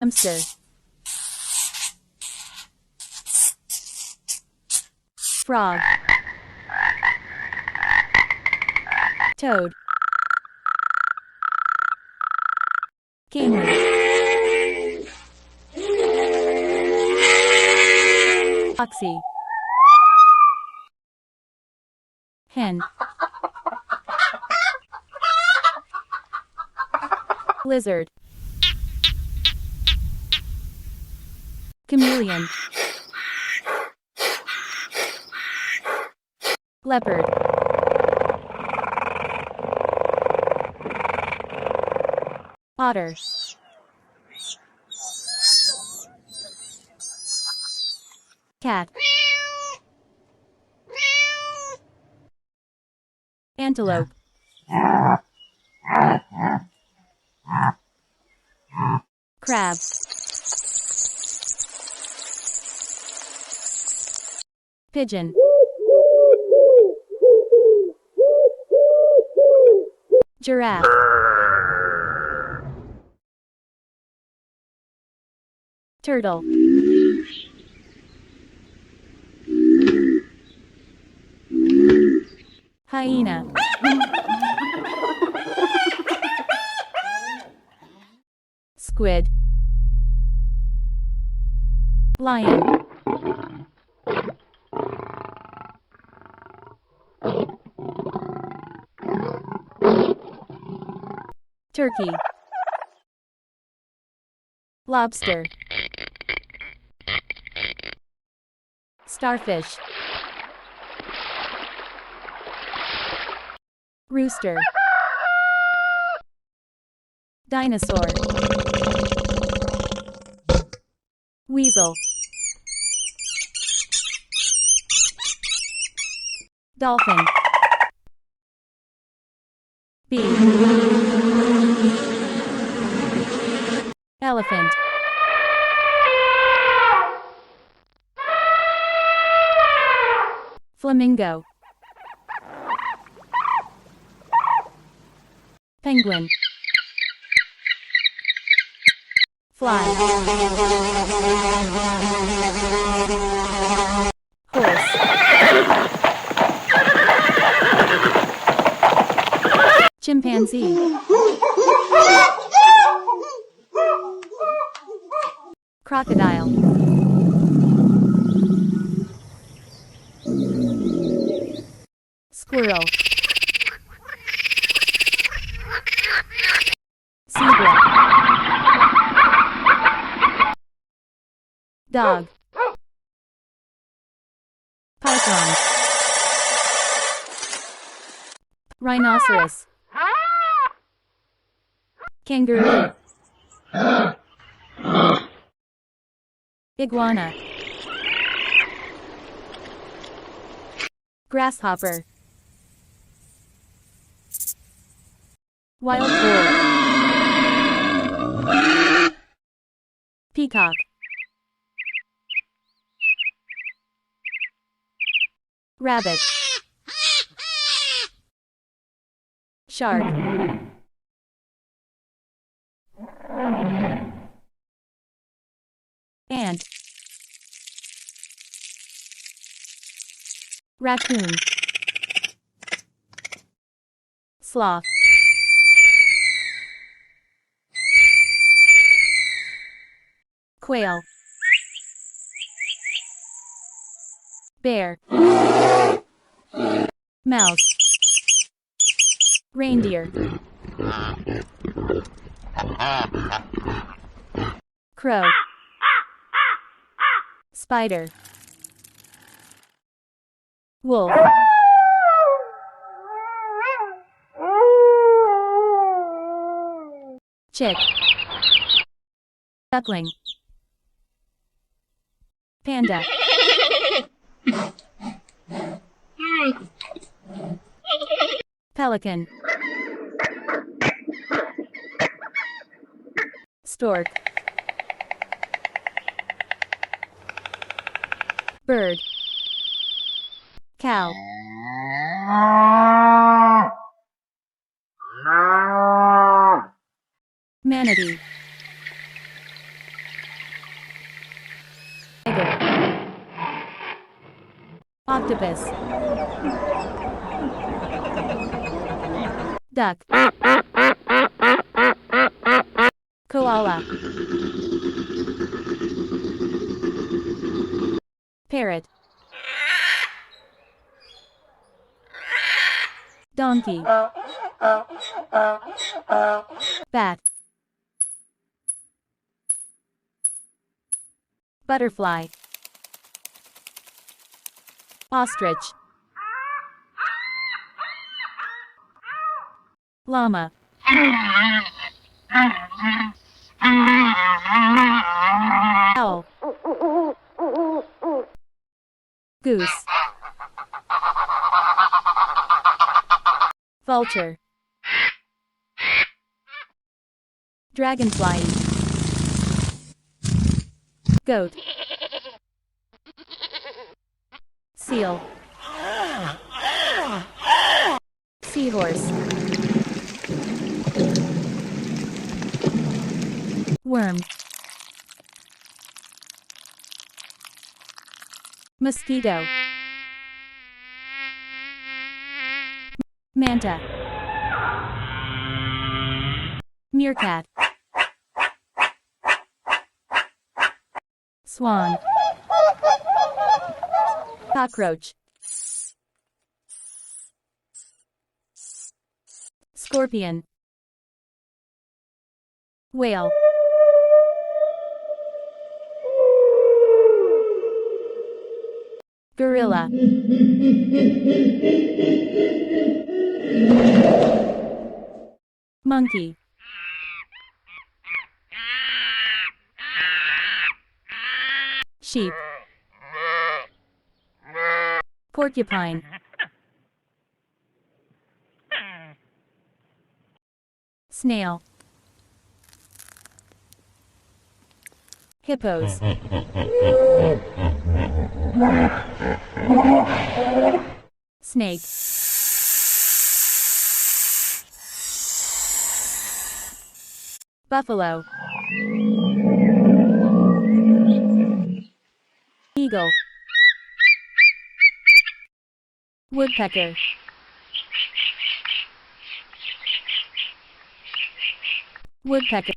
hamster, frog, toad, kangaroo, foxy, hen, lizard, chameleon, leopard, otter, cat, antelope, crab, pigeon, giraffe, turtle, hyena, squid, lion, turkey, lobster, starfish, rooster, dinosaur, weasel, dolphin, bee, elephant, flamingo, penguin, fly, horse, chimpanzee, crocodile, squirrel, zebra, dog, python, rhinoceros, kangaroo, iguana, grasshopper, wild boar, peacock, rabbit, shark, ant, raccoon, sloth, quail, bear, mouse, reindeer, crow, spider, wolf, chick, duckling, panda, pelican, stork, bird, cow, manatee, octopus, duck, koala, parrot, donkey, bat, butterfly, ostrich, llama, owl, goose, vulture, dragonfly, goat, seal, seahorse, worm, mosquito, manta, meerkat, swan, cockroach, scorpion, whale, gorilla, monkey, sheep, porcupine, snail, hippos, snake, buffalo, eagle, woodpecker, woodpecker,